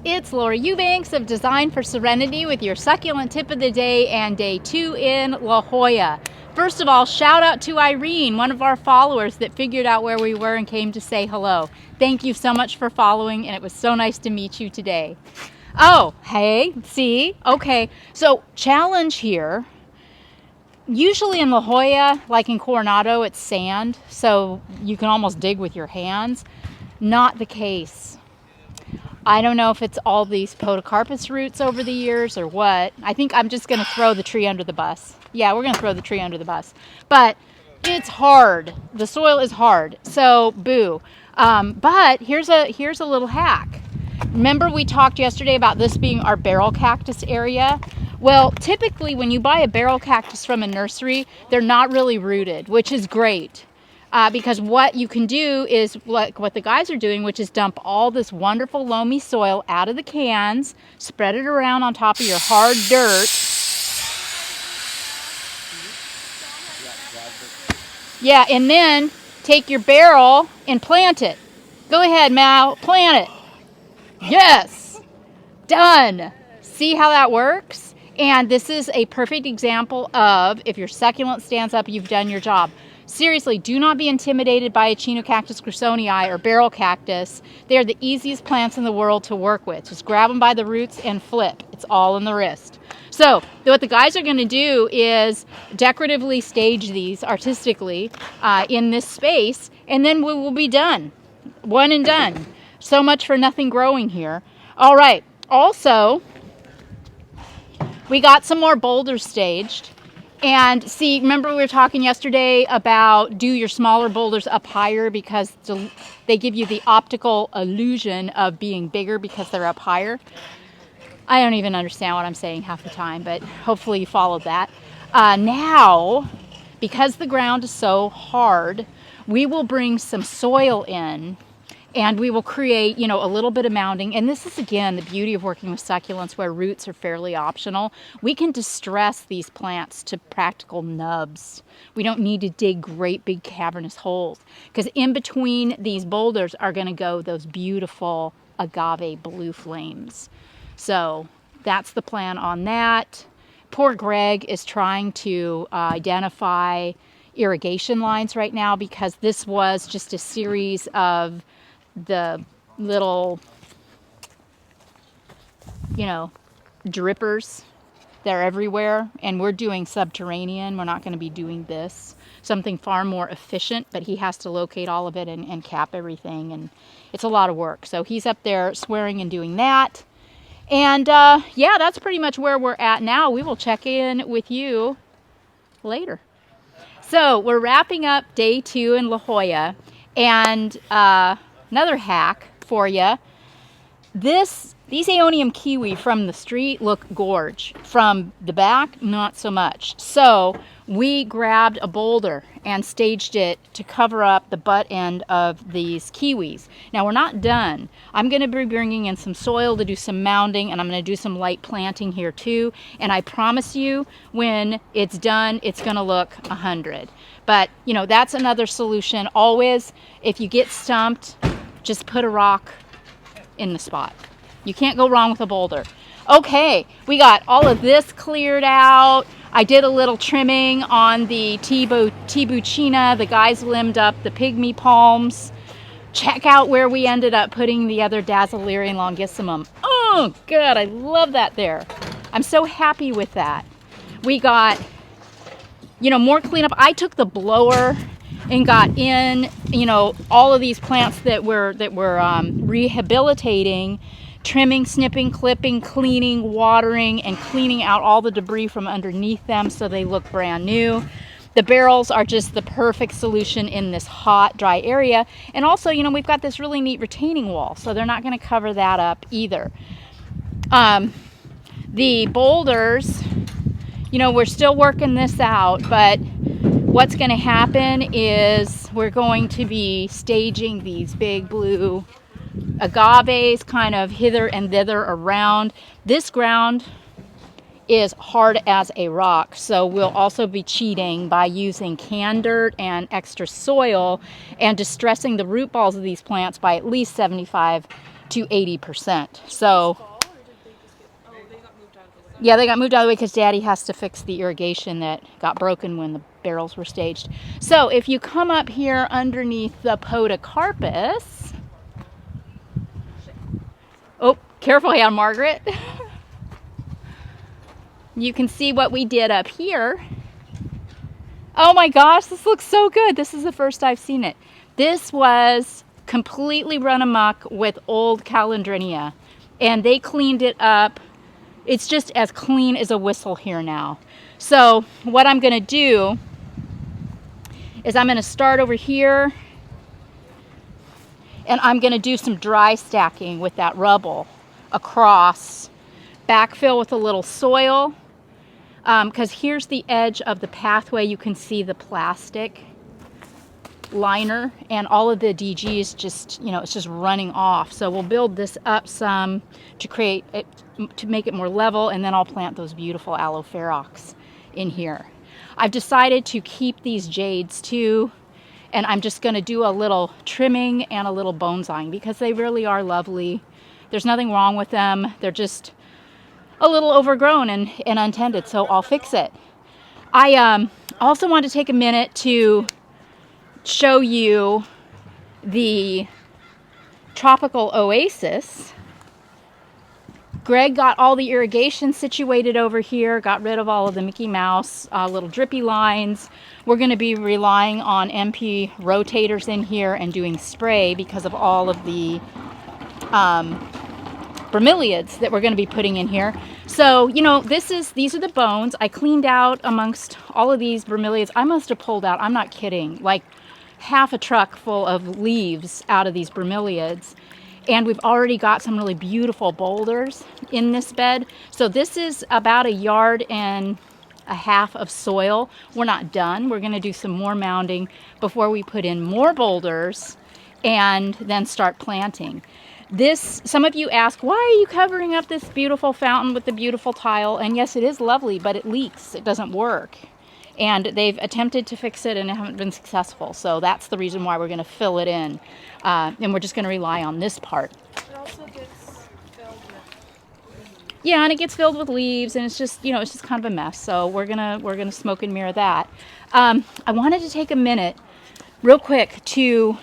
It's Laura Eubanks of Design for Serenity with your succulent tip of the day and day 2 in La Jolla. First of all, shout out to Irene, one of our followers that figured out where we were and came to say hello. Thank you so much for following, and it was so nice to meet you today. Oh, hey, see? Okay, so challenge here. Usually in La Jolla, like in Coronado, it's sand, so you can almost dig with your hands. Not the case. I don't know if it's all these podocarpus roots over the years or what. I think I'm just going to throw the tree under the bus. Yeah, we're going to throw the tree under the bus. But it's hard. The soil is hard. So, boo. But here's a little hack. Remember we talked yesterday about this being our barrel cactus area? Well, typically when you buy a barrel cactus from a nursery, they're not really rooted, which is great. Because what you can do is what the guys are doing, which is dump all this wonderful loamy soil out of the cans, spread it around on top of your hard dirt. Yeah, and then take your barrel and plant it. Go ahead, Mal, plant it. Yes, done. See how that works? And this is a perfect example of if your succulent stands up, you've done your job. Seriously, do not be intimidated by Echinocactus grusonii or barrel cactus. They're the easiest plants in the world to work with. Just grab them by the roots and flip. It's all in the wrist. So what the guys are going to do is decoratively stage these artistically in this space, and then we will be done. One and done. So much for nothing growing here. All right. Also, we got some more boulders staged. And see, remember we were talking yesterday about do your smaller boulders up higher because they give you the optical illusion of being bigger because they're up higher. I don't even understand what I'm saying half the time, but hopefully you followed that. Now, because the ground is so hard, we will bring some soil in. And we will create, a little bit of mounding. And this is, again, the beauty of working with succulents where roots are fairly optional. We can distress these plants to practical nubs. We don't need to dig great big cavernous holes. Because in between these boulders are going to go those beautiful agave blue flames. So that's the plan on that. Poor Greg is trying to identify irrigation lines right now because this was just a series of the little, drippers. They're everywhere, and we're doing subterranean. We're not going to be doing this. Something far more efficient, but he has to locate all of it and cap everything, and it's a lot of work. So he's up there swearing and doing that. And, yeah, that's pretty much where we're at now. We will check in with you later. So we're wrapping up day 2 in La Jolla, and another hack for you. These Aeonium kiwi from the street look gorge. From the back, not so much. So we grabbed a boulder and staged it to cover up the butt end of these kiwis. Now we're not done. I'm going to be bringing in some soil to do some mounding, and I'm going to do some light planting here too. And I promise you, when it's done, it's going to look 100. But, that's another solution. Always, if you get stumped, just put a rock in the spot. You can't go wrong with a boulder. Okay, we got all of this cleared out. I did a little trimming on the Tibucina. The guys limbed up the pygmy palms. Check out where we ended up putting the other Dazzlerian longissimum. Oh, good, I love that there. I'm so happy with that. We got, more cleanup. I took the blower and got in, all of these plants that we're rehabilitating, trimming, snipping, clipping, cleaning, watering, and cleaning out all the debris from underneath them so they look brand new. The barrels are just the perfect solution in this hot, dry area. And also, we've got this really neat retaining wall, so they're not going to cover that up either. The boulders, we're still working this out, but what's going to happen is we're going to be staging these big blue agaves kind of hither and thither around. This ground is hard as a rock, so we'll also be cheating by using canned dirt and extra soil and distressing the root balls of these plants by at least 75 to 80%. So yeah, they got moved out of the way because Daddy has to fix the irrigation that got broken when the barrels were staged. So if you come up here underneath the podocarpus, oh, careful hand, Margaret. You can see what we did up here. Oh my gosh, this looks so good. This is the first I've seen it. This was completely run amok with old calendrinia, and they cleaned it up. It's just as clean as a whistle here now. So what I'm going to do is I'm going to start over here, and I'm going to do some dry stacking with that rubble across, backfill with a little soil, because here's the edge of the pathway. You can see the plastic liner and all of the DGs just, you know, it's just running off. So we'll build this up some to create it, to make it more level, and then I'll plant those beautiful aloe ferox in here. I've decided to keep these jades too, and I'm just going to do a little trimming and a little bonsaiing because they really are lovely. There's nothing wrong with them. They're just a little overgrown and untended, so I'll fix it. I also want to take a minute to show you the tropical oasis. Greg got all the irrigation situated over here, got rid of all of the Mickey Mouse little drippy lines. We're going to be relying on MP rotators in here and doing spray because of all of the bromeliads that we're going to be putting in here. So, you know, these are the bones. I cleaned out amongst all of these bromeliads. I must have pulled out, I'm not kidding, like half a truck full of leaves out of these bromeliads. And we've already got some really beautiful boulders in this bed. So this is about 1.5 yards of soil. We're not done. We're going to do some more mounding before we put in more boulders and then start planting. Some of you ask, why are you covering up this beautiful fountain with the beautiful tile? And yes, it is lovely, but it leaks. It doesn't work. And they've attempted to fix it and haven't been successful. So that's the reason why we're going to fill it in. And we're just going to rely on this part. It also gets filled with... Yeah, and it gets filled with leaves, and it's just, you know, it's just kind of a mess. So we're gonna smoke and mirror that. I wanted to take a minute, real quick, to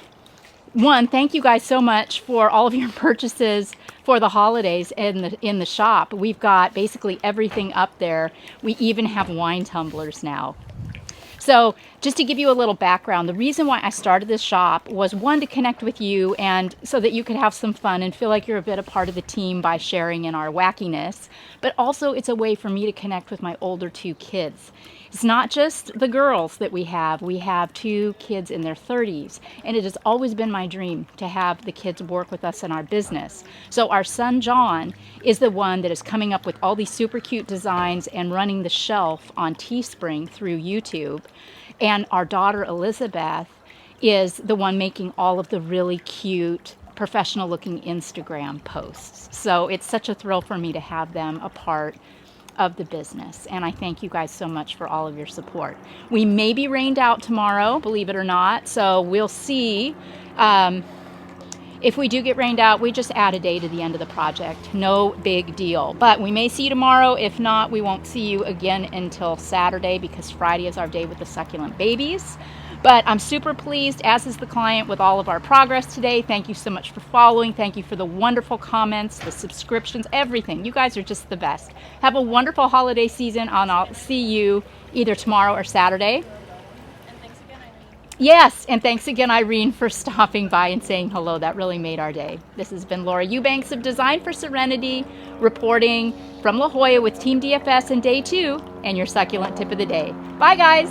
thank you guys so much for all of your purchases for the holidays in the shop. We've got basically everything up there. We even have wine tumblers now. So just to give you a little background, the reason why I started this shop was, one, to connect with you and so that you could have some fun and feel like you're a bit a part of the team by sharing in our wackiness, but also it's a way for me to connect with my older 2 kids. It's not just the girls that we have. We have 2 kids in their 30s, and it has always been my dream to have the kids work with us in our business. So our son John is the one that is coming up with all these super cute designs and running the shelf on Teespring through YouTube. And our daughter Elizabeth is the one making all of the really cute, professional looking Instagram posts. So it's such a thrill for me to have them a part of the business, and I thank you guys so much for all of your support. We may be rained out tomorrow, believe it or not, so we'll see. If we do get rained out, we just add a day to the end of the project. No big deal. But we may see you tomorrow. If not, we won't see you again until Saturday, because Friday is our day with the succulent babies. But I'm super pleased, as is the client, with all of our progress today. Thank you so much for following. Thank you for the wonderful comments, the subscriptions, everything. You guys are just the best. Have a wonderful holiday season, and I'll see you either tomorrow or Saturday. And thanks again, Irene. Yes, and thanks again, Irene, for stopping by and saying hello. That really made our day. This has been Laura Eubanks of Design for Serenity, reporting from La Jolla with Team DFS in day 2 and your succulent tip of the day. Bye, guys.